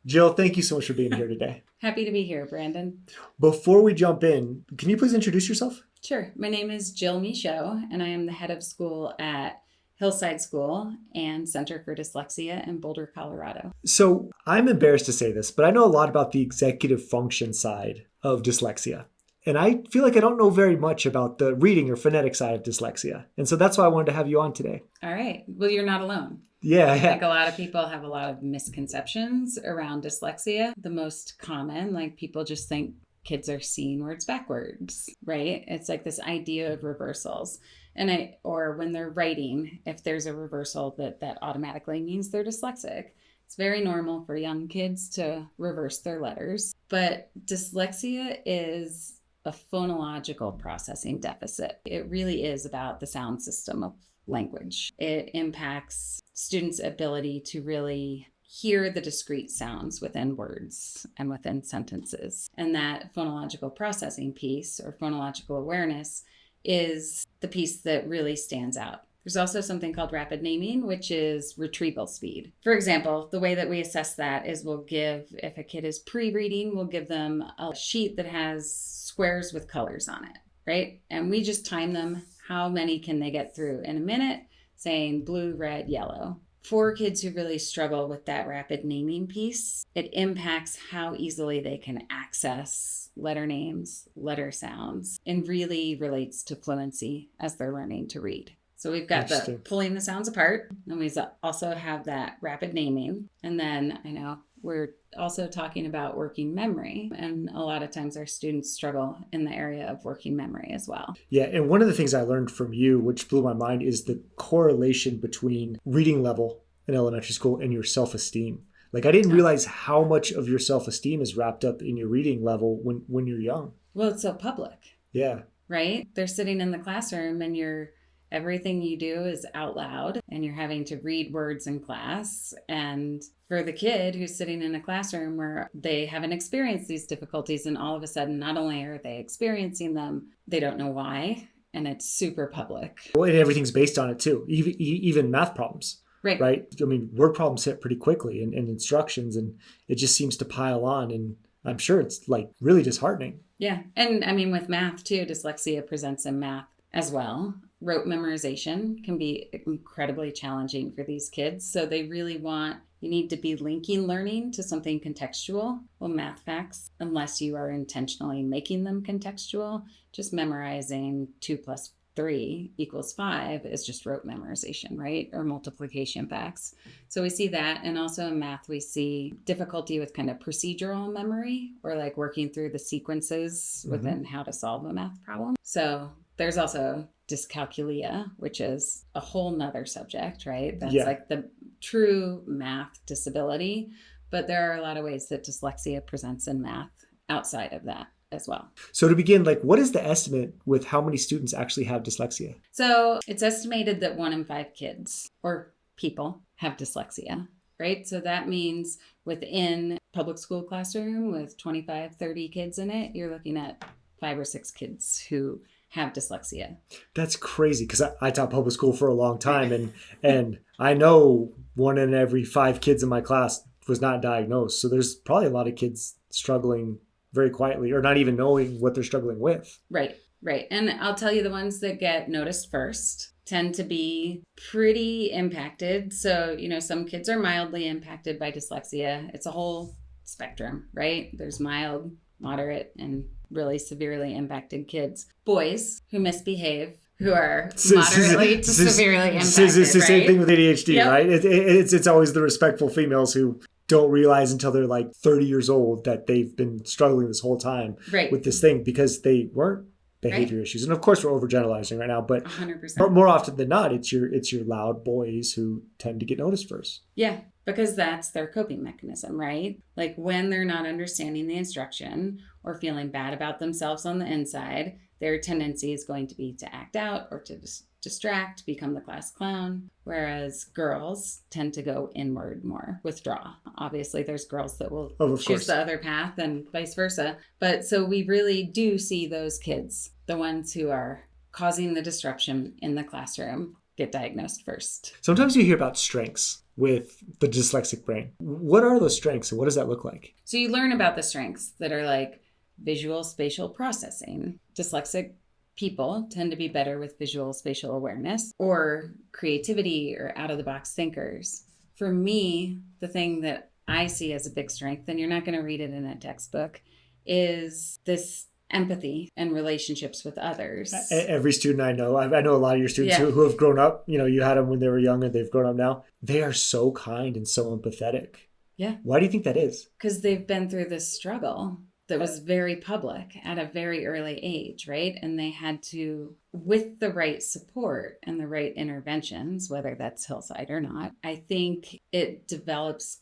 Jill, thank you so much for being here today. Happy to be here, Brandon. Before we jump in, can you please introduce yourself? Sure. My name is Jill Michaud, and I am the head of school at Hillside School and Center for Dyslexia in Boulder, Colorado. So I'm embarrassed to say this, but I know a lot about the executive function side of dyslexia. And I feel like I don't know very much about the reading or phonetic side of dyslexia. And so that's why I wanted to have you on today. All right. Well, you're not alone. Yeah. I think a lot of people have a lot of misconceptions around dyslexia. The most common, like people just think kids are seeing words backwards, right? It's like this idea of reversals. Or when they're writing, if there's a reversal, that automatically means they're dyslexic. It's very normal for young kids to reverse their letters. But dyslexia is a phonological processing deficit. It really is about the sound system of language. It impacts students' ability to really hear the discrete sounds within words and within sentences. And that phonological processing piece or phonological awareness is the piece that really stands out. There's also something called rapid naming, which is retrieval speed. For example, the way that we assess that is if a kid is pre-reading, we'll give them a sheet that has squares with colors on it, right? And we just time them. How many can they get through in a minute, saying blue, red, yellow? For kids who really struggle with that rapid naming piece, it impacts how easily they can access letter names, letter sounds, and really relates to fluency as they're learning to read. So we've got the pulling the sounds apart, and we also have that rapid naming. And then I know we're also talking about working memory, and a lot of times our students struggle in the area of working memory as well. Yeah, and one of the things I learned from you, which blew my mind, is the correlation between reading level in elementary school and your self-esteem. Like I didn't realize how much of your self-esteem is wrapped up in your reading level when you're young. Well, it's so public. Yeah. Right? They're sitting in the classroom and everything you do is out loud and you're having to read words in class. And for the kid who's sitting in a classroom where they haven't experienced these difficulties, and all of a sudden, not only are they experiencing them, they don't know why. And it's super public. Well, and everything's based on it too. Even math problems. Right. I mean, word problems hit pretty quickly and instructions, and it just seems to pile on. And I'm sure it's like really disheartening. Yeah. And I mean, with math too, dyslexia presents in math as well. Rote memorization can be incredibly challenging for these kids. So they really you need to be linking learning to something contextual. Well, math facts, unless you are intentionally making them contextual, just memorizing 2 + 3 = 5 is just rote memorization, right? Or multiplication facts. So we see that. And also in math, we see difficulty with kind of procedural memory or like working through the sequences within how to solve a math problem. So there's also dyscalculia, which is a whole nother subject, right? That's like the true math disability. But there are a lot of ways that dyslexia presents in math outside of that as well. So to begin, like, what is the estimate with how many students actually have dyslexia? So it's estimated that 1 in 5 kids or people have dyslexia, right? So that means within public school classroom with 25, 30 kids in it, you're looking at 5 or 6 kids who have dyslexia. That's crazy because I taught public school for a long time and I know 1 in every 5 kids in my class was not diagnosed. So there's probably a lot of kids struggling very quietly or not even knowing what they're struggling with. Right. And I'll tell you, the ones that get noticed first tend to be pretty impacted. So, some kids are mildly impacted by dyslexia. It's a whole spectrum, right? There's mild, moderate, and really severely impacted kids. Boys who misbehave, who are moderately to severely impacted. It's the same thing with ADHD, Yep. right? It's always the respectful females who don't realize until they're like 30 years old that they've been struggling this whole time with this thing because they weren't behavior issues. And of course we're overgeneralizing right now, but 100%. More often than not, it's your loud boys who tend to get noticed first. Yeah, because that's their coping mechanism, right? Like when they're not understanding the instruction or feeling bad about themselves on the inside, their tendency is going to be to act out or to distract, become the class clown, whereas girls tend to go inward more, withdraw. Obviously, there's girls that will choose the other path and vice versa. But so we really do see those kids, the ones who are causing the disruption in the classroom, get diagnosed first. Sometimes you hear about strengths with the dyslexic brain. What are those strengths and what does that look like? So you learn about the strengths that are like visual spatial processing. Dyslexic people tend to be better with visual spatial awareness, or creativity, or out of the box thinkers. For me, the thing that I see as a big strength, and you're not going to read it in a textbook, is this empathy and relationships with others. Every student I know a lot of your students Yeah. who have grown up, you had them when they were young and they've grown up now. They are so kind and so empathetic. Yeah. Why do you think that is? Because they've been through this struggle that was very public at a very early age, right? And they had to, with the right support and the right interventions, whether that's Hillside or not, I think it develops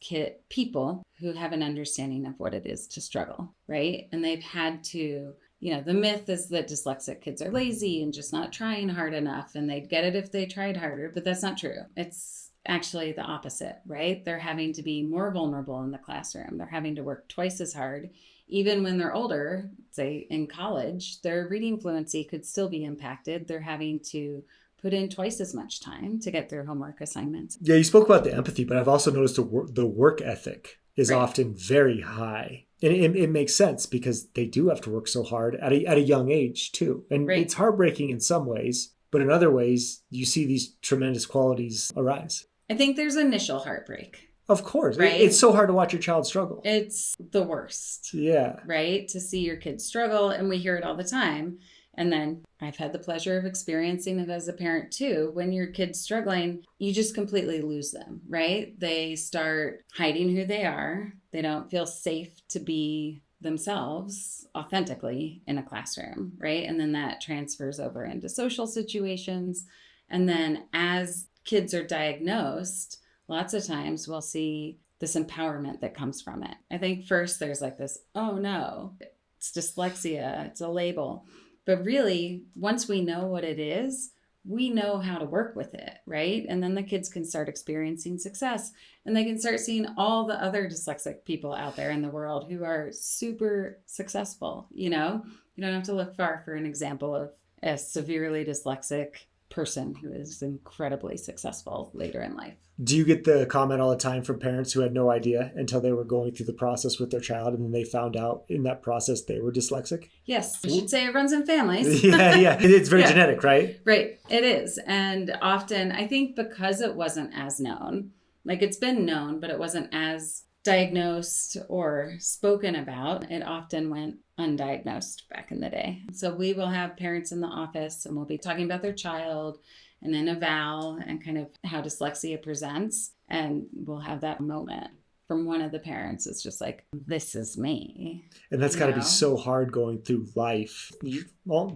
people who have an understanding of what it is to struggle, right? And they've had to, the myth is that dyslexic kids are lazy and just not trying hard enough, and they'd get it if they tried harder, but that's not true. It's actually the opposite, right? They're having to be more vulnerable in the classroom. They're having to work twice as hard. Even when they're older, say in college, their reading fluency could still be impacted. They're having to put in twice as much time to get their homework assignments. Yeah, you spoke about the empathy, but I've also noticed the work ethic is Right. often very high. And it makes sense because they do have to work so hard at a young age too. And Right. It's heartbreaking in some ways, but in other ways, you see these tremendous qualities arise. I think there's initial heartbreak. Of course. Right. It's so hard to watch your child struggle. It's the worst, Yeah. right? To see your kids struggle, and we hear it all the time. And then I've had the pleasure of experiencing it as a parent too. When your kid's struggling, you just completely lose them, right? They start hiding who they are. They don't feel safe to be themselves authentically in a classroom, right? And then that transfers over into social situations. And then as kids are diagnosed, lots of times we'll see this empowerment that comes from it. I think first there's like this, oh no, it's dyslexia, it's a label. But really, once we know what it is, we know how to work with it, right? And then the kids can start experiencing success, and they can start seeing all the other dyslexic people out there in the world who are super successful. You don't have to look far for an example of a severely dyslexic person who is incredibly successful later in life. Do you get the comment all the time from parents who had no idea until they were going through the process with their child and then they found out in that process they were dyslexic? Yes, I should say it runs in families. Yeah. It's very Yeah. genetic, right? Right, it is. And often, I think because it wasn't as known, like it's been known, but it wasn't as diagnosed or spoken about, it often went undiagnosed back in the day. So we will have parents in the office and we'll be talking about their child and an eval and kind of how dyslexia presents. And we'll have that moment from one of the parents. It's just like, this is me. And that's got to be so hard going through life,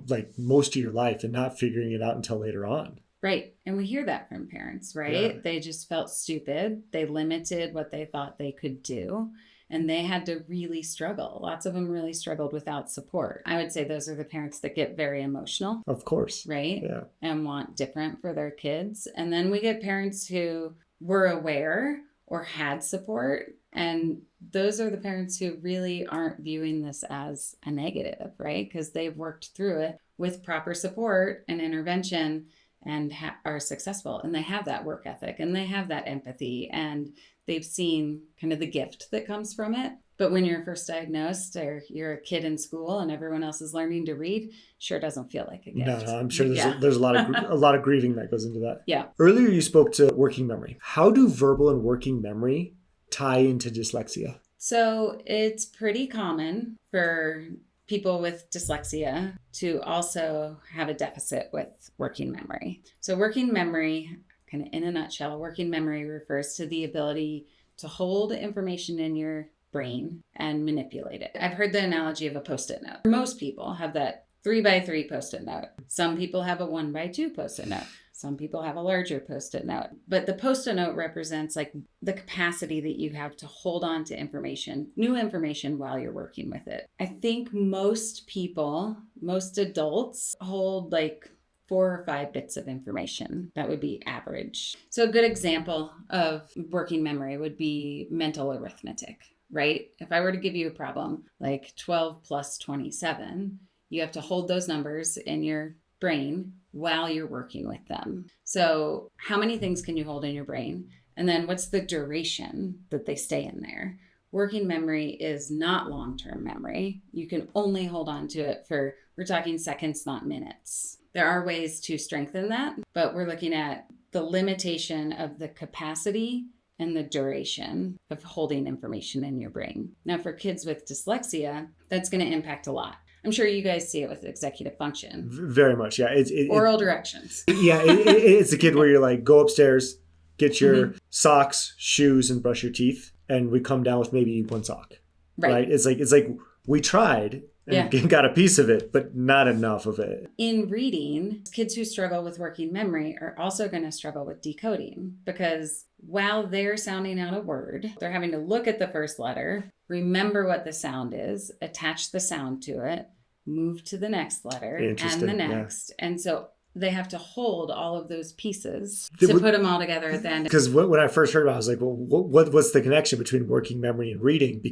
like most of your life, and not figuring it out until later on. Right. And we hear that from parents, right? Yeah. They just felt stupid. They limited what they thought they could do. And they had to really struggle. Lots of them really struggled without support. I would say those are the parents that get very emotional. Of course. Right? Yeah. And want different for their kids. And then we get parents who were aware or had support. And those are the parents who really aren't viewing this as a negative, right? Because they've worked through it with proper support and intervention and are successful, and they have that work ethic and they have that empathy, and they've seen kind of the gift that comes from it. But when you're first diagnosed or you're a kid in school and everyone else is learning to read, sure doesn't feel like a gift. No, I'm sure there's a lot of grieving that goes into that. Yeah. Earlier you spoke to working memory. How do verbal and working memory tie into dyslexia? So it's pretty common for people with dyslexia to also have a deficit with working memory. So working memory, kind of in a nutshell, working memory refers to the ability to hold information in your brain and manipulate it. I've heard the analogy of a Post-it note. Most people have that 3x3 Post-it note. Some people have a 1x2 Post-it note. Some people have a larger Post-it note. But the Post-it note represents like the capacity that you have to hold on to information, new information while you're working with it. I think most people, most adults hold like 4 or 5 bits of information. That would be average. So a good example of working memory would be mental arithmetic, right? If I were to give you a problem like 12 plus 27, you have to hold those numbers in your brain while you're working with them. So how many things can you hold in your brain? And then what's the duration that they stay in there? Working memory is not long-term memory. You can only hold on to it for, we're talking seconds, not minutes. There are ways to strengthen that, but we're looking at the limitation of the capacity and the duration of holding information in your brain. Now, for kids with dyslexia, that's going to impact a lot. I'm sure you guys see it with executive function. Very much, yeah. Oral directions. Yeah, it's a kid where you're like, go upstairs, get your socks, shoes, and brush your teeth. And we come down with maybe one sock, right? It's like we tried and got a piece of it, but not enough of it. In reading, kids who struggle with working memory are also going to struggle with decoding, because while they're sounding out a word, they're having to look at the first letter, remember what the sound is, attach the sound to it, move to the next letter and the next. Yeah. And so they have to hold all of those pieces to put them all together at the end. Because when I first heard about it, I was like, well, what's the connection between working memory and reading?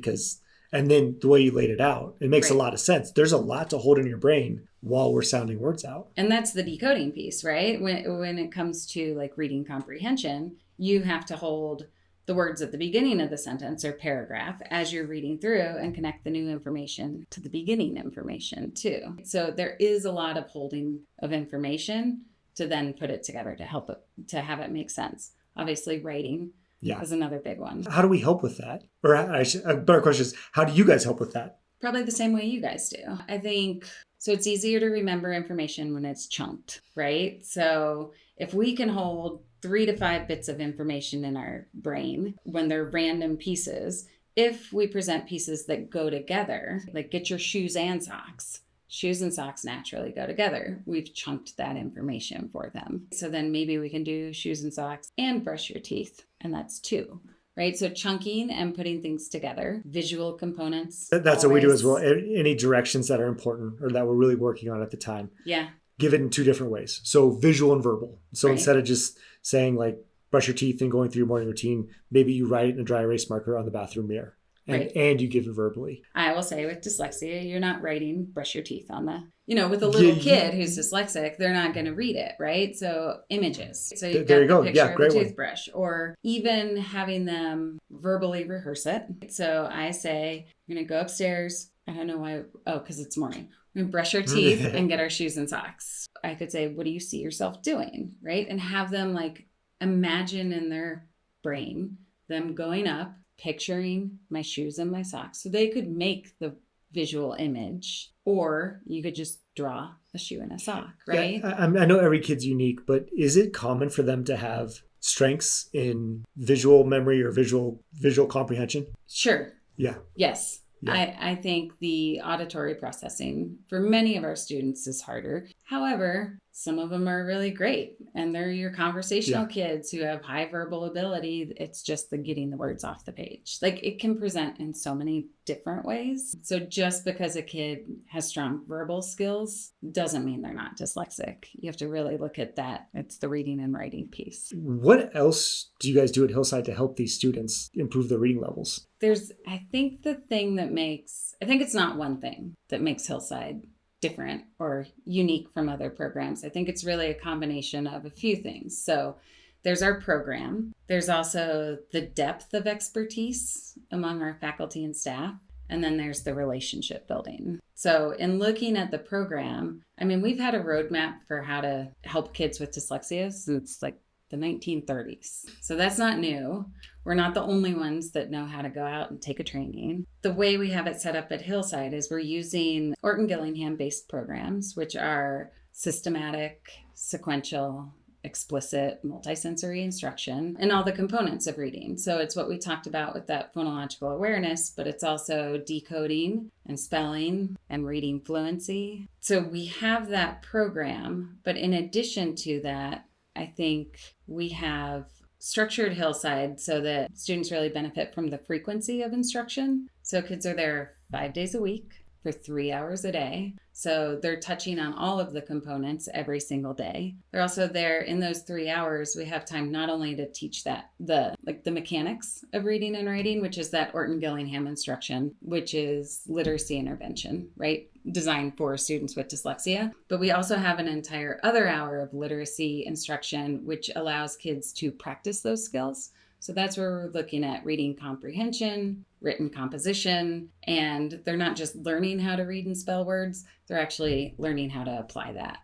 And then the way you laid it out, it makes a lot of sense. There's a lot to hold in your brain while we're sounding words out. And that's the decoding piece, right? When it comes to like reading comprehension, you have to hold the words at the beginning of the sentence or paragraph as you're reading through and connect the new information to the beginning information too. So there is a lot of holding of information to then put it together to help it, to have it make sense. Obviously, writing is another big one. How do we help with that? Or a better question is, how do you guys help with that? Probably the same way you guys do. I think, so it's easier to remember information when it's chunked, right? So if we can hold 3 to 5 bits of information in our brain when they're random pieces, if we present pieces that go together, like get your shoes and socks, shoes and socks naturally go together. We've chunked that information for them. So then maybe we can do shoes and socks and brush your teeth. And that's 2, right? So chunking and putting things together, visual components. That's what we do as well. Any directions that are important or that we're really working on at the time. Yeah. Give it in 2 different ways. So visual and verbal. So instead of just saying like brush your teeth and going through your morning routine, maybe you write it in a dry erase marker on the bathroom mirror. And you give it verbally. I will say with dyslexia, you're not writing brush your teeth on the, with a little kid who's dyslexic, they're not going to read it, right? So images. So you've got the picture of a toothbrush, or even having them verbally rehearse it. So I say, you're going to go upstairs. I don't know why. Oh, because it's morning. We're going to brush our teeth and get our shoes and socks. I could say, what do you see yourself doing? Right? And have them like imagine in their brain them going up, picturing my shoes and my socks. So they could make the visual image, or you could just draw a shoe and a sock, right? Yeah, I know every kid's unique, but is it common for them to have strengths in visual memory or visual comprehension? Sure. Yeah. Yes. Yeah. I think the auditory processing for many of our students is harder. However, some of them are really great, and they're your conversational kids who have high verbal ability. It's just the getting the words off the page. Like, it can present in so many different ways. So just because a kid has strong verbal skills doesn't mean they're not dyslexic. You have to really look at that. It's the reading and writing piece. What else do you guys do at Hillside to help these students improve their reading levels? I think it's not one thing that makes Hillside different or unique from other programs. I think it's really a combination of a few things. So there's our program. There's also the depth of expertise among our faculty and staff. And then there's the relationship building. So in looking at the program, we've had a roadmap for how to help kids with dyslexia since like the 1930s. So that's not new. We're not the only ones that know how to go out and take a training. The way we have it set up at Hillside is we're using Orton-Gillingham-based programs, which are systematic, sequential, explicit, multisensory instruction, and all the components of reading. So it's what we talked about with that phonological awareness, but it's also decoding and spelling and reading fluency. So we have that program, but in addition to that, I think we have structured Hillside so that students really benefit from the frequency of instruction. So kids are there 5 days a week for 3 hours a day. So they're touching on all of the components every single day. They're also there in those 3 hours. We have time not only to teach the mechanics of reading and writing, which is that Orton-Gillingham instruction, which is literacy intervention, right? Designed for students with dyslexia. But we also have an entire other hour of literacy instruction, which allows kids to practice those skills. So that's where we're looking at reading comprehension, written composition, and they're not just learning how to read and spell words, they're actually learning how to apply that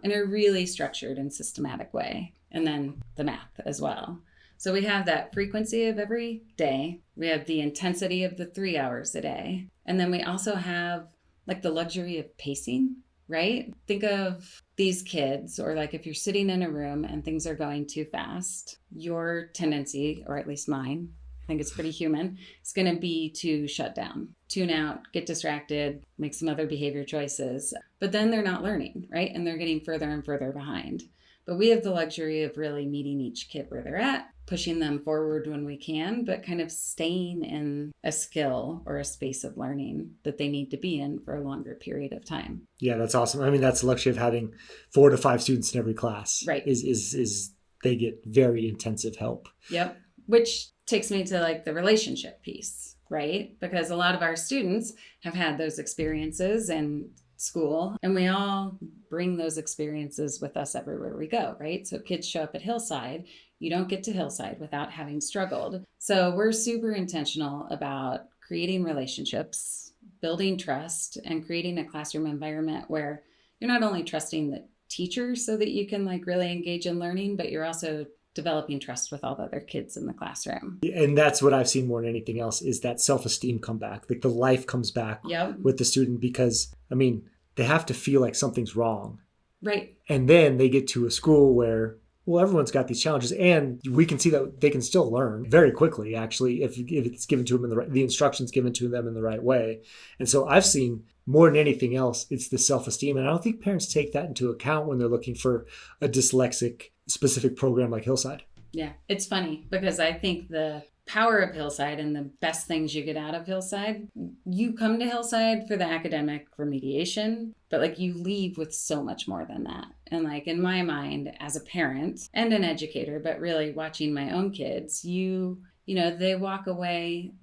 in a really structured and systematic way. And then the math as well. So we have that frequency of every day. We have the intensity of the 3 hours a day. And then we also have like the luxury of pacing, right? Think of these kids, or like if you're sitting in a room and things are going too fast, your tendency, or at least mine, I think it's pretty human, it's going to be to shut down, tune out, get distracted, make some other behavior choices. But then they're not learning, right? And they're getting further and further behind. But we have the luxury of really meeting each kid where they're at, pushing them forward when we can, but kind of staying in a skill or a space of learning that they need to be in for a longer period of time. Yeah, that's awesome. I mean, that's the luxury of having 4 to 5 students in every class. Right. Is they get very intensive help. Yep. Which takes me to like the relationship piece, right? Because a lot of our students have had those experiences in school, and we all bring those experiences with us everywhere we go, right? So kids show up at Hillside. You don't get to Hillside without having struggled. So we're super intentional about creating relationships, building trust, and creating a classroom environment where you're not only trusting the teacher so that you can like really engage in learning, but you're also developing trust with all the other kids in the classroom. And that's what I've seen more than anything else, is that self-esteem come back. Like the life comes back with the student, because I mean, they have to feel like something's wrong. Right. And then they get to a school where, well, everyone's got these challenges, and we can see that they can still learn very quickly, actually, if it's given to them the instructions given to them in the right way. And so I've seen more than anything else, it's the self-esteem. And I don't think parents take that into account when they're looking for a dyslexic specific program like Hillside. Yeah, it's funny because I think the power of Hillside and the best things you get out of Hillside, you come to Hillside for the academic remediation, but like you leave with so much more than that. And like in my mind as a parent and an educator, but really watching my own kids, you know, they walk away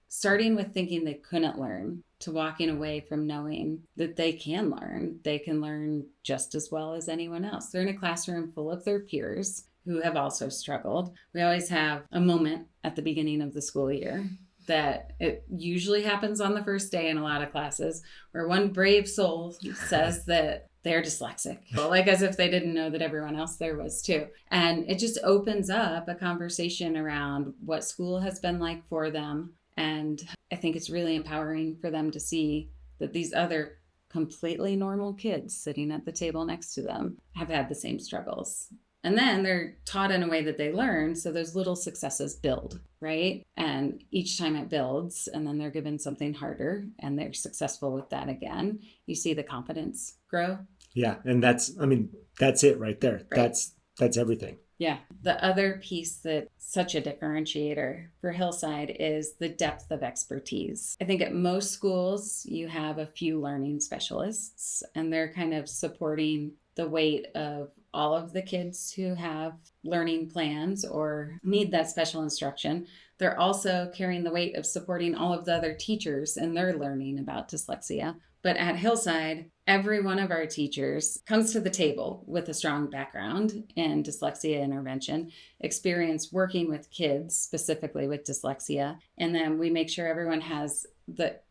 starting with thinking they couldn't learn, to walking away from knowing that they can learn. They can learn just as well as anyone else. They're in a classroom full of their peers who have also struggled. We always have a moment at the beginning of the school year that it usually happens on the first day in a lot of classes, where one brave soul says that they're dyslexic, like as if they didn't know that everyone else there was too. And it just opens up a conversation around what school has been like for them. And I think it's really empowering for them to see that these other completely normal kids sitting at the table next to them have had the same struggles. And then they're taught in a way that they learn. So those little successes build, right? And each time it builds, and then they're given something harder and they're successful with that again, you see the confidence grow. Yeah. And that's it right there. Right. That's everything. Yeah. The other piece that's such a differentiator for Hillside is the depth of expertise. I think at most schools, you have a few learning specialists, and they're kind of supporting the weight of all of the kids who have learning plans or need that special instruction. They're also carrying the weight of supporting all of the other teachers in their learning about dyslexia. But at Hillside, every one of our teachers comes to the table with a strong background in dyslexia intervention, experience working with kids specifically with dyslexia. And then we make sure everyone has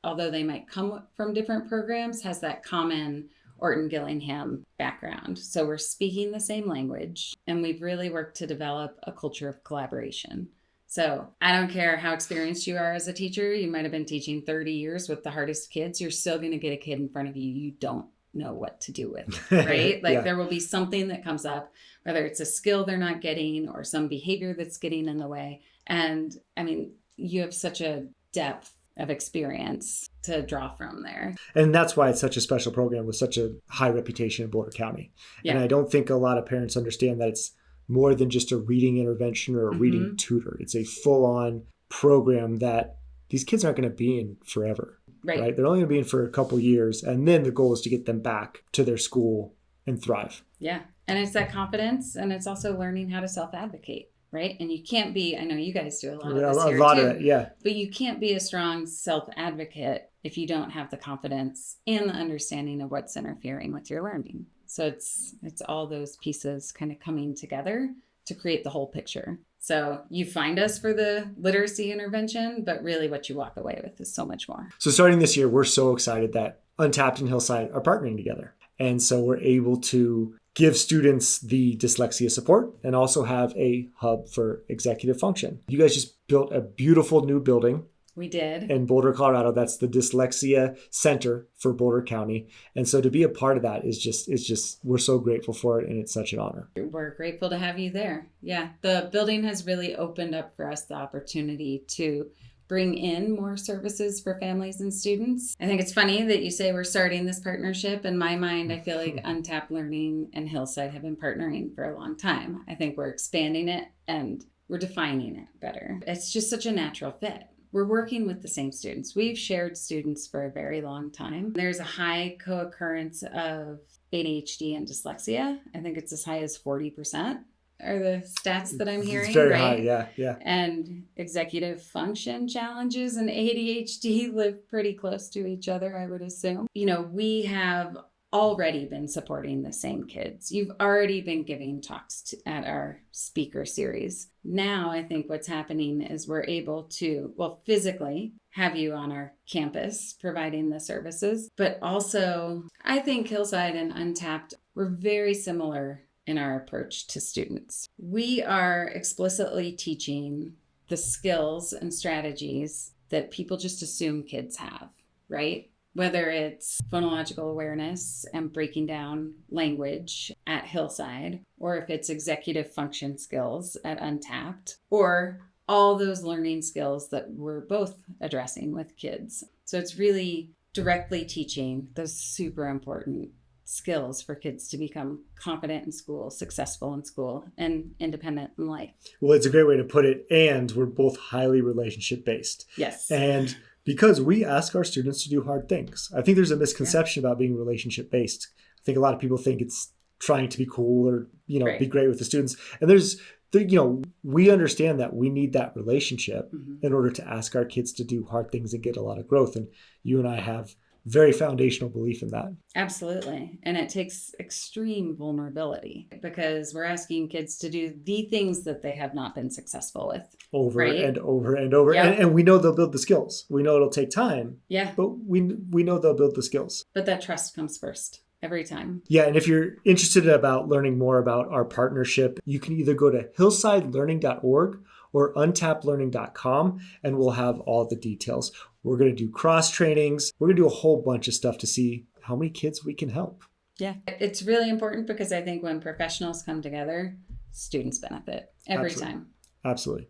although they might come from different programs, has that common Orton Gillingham background. So we're speaking the same language, and we've really worked to develop a culture of collaboration. So I don't care how experienced you are as a teacher. You might have been teaching 30 years with the hardest kids. You're still going to get a kid in front of you don't know what to do with, right? Like there will be something that comes up, whether it's a skill they're not getting or some behavior that's getting in the way. And I mean, you have such a depth of experience to draw from there. And that's why it's such a special program with such a high reputation in Boulder County. Yeah. And I don't think a lot of parents understand that it's more than just a reading intervention or a reading tutor. It's a full-on program that these kids aren't going to be in forever. Right? They're only going to be in for a couple of years. And then the goal is to get them back to their school and thrive. Yeah. And it's that confidence, and it's also learning how to self-advocate. Right. And you can't be, I know you guys do a lot of this here too, of it, yeah. But you can't be a strong self-advocate if you don't have the confidence and the understanding of what's interfering with your learning. So it's all those pieces kind of coming together to create the whole picture. So you find us for the literacy intervention, but really what you walk away with is so much more. So starting this year, we're so excited that Untapped and Hillside are partnering together. And so we're able to give students the dyslexia support and also have a hub for executive function. You guys just built a beautiful new building. We did. In Boulder, Colorado. That's the Dyslexia Center for Boulder County. And so to be a part of that is just, we're so grateful for it. And it's such an honor. We're grateful to have you there. Yeah. The building has really opened up for us the opportunity to bring in more services for families and students. I think it's funny that you say we're starting this partnership. In my mind, I feel like Untapped Learning and Hillside have been partnering for a long time. I think we're expanding it and we're defining it better. It's just such a natural fit. We're working with the same students. We've shared students for a very long time. There's a high co-occurrence of ADHD and dyslexia. I think it's as high as 40% are the stats that I'm hearing. It's very right? high, yeah. And executive function challenges and ADHD live pretty close to each other, I would assume. We have already been supporting the same kids. You've already been giving talks at our speaker series. Now, I think what's happening is we're able to, physically have you on our campus providing the services, but also I think Hillside and Untapped, we're very similar in our approach to students. We are explicitly teaching the skills and strategies that people just assume kids have, right? Whether it's phonological awareness and breaking down language at Hillside, or if it's executive function skills at Untapped, or all those learning skills that we're both addressing with kids. So it's really directly teaching those super important skills for kids to become confident in school, successful in school, and independent in life. Well, it's a great way to put it. And we're both highly relationship based. Yes. And because we ask our students to do hard things. I think there's a misconception about being relationship based. I think a lot of people think it's trying to be cool or, Right. be great with the students. And we understand that we need that relationship in order to ask our kids to do hard things and get a lot of growth. And you and I have very foundational belief in that. Absolutely. And it takes extreme vulnerability because we're asking kids to do the things that they have not been successful with. Over right? and over and over. Yep. And we know they'll build the skills. We know it'll take time. Yeah. But we know they'll build the skills. But that trust comes first every time. Yeah. And if you're interested about learning more about our partnership, you can either go to hillsidelearning.org or untappedlearning.com, and we'll have all the details. We're going to do cross trainings. We're going to do a whole bunch of stuff to see how many kids we can help. Yeah. It's really important because I think when professionals come together, students benefit every time. Absolutely.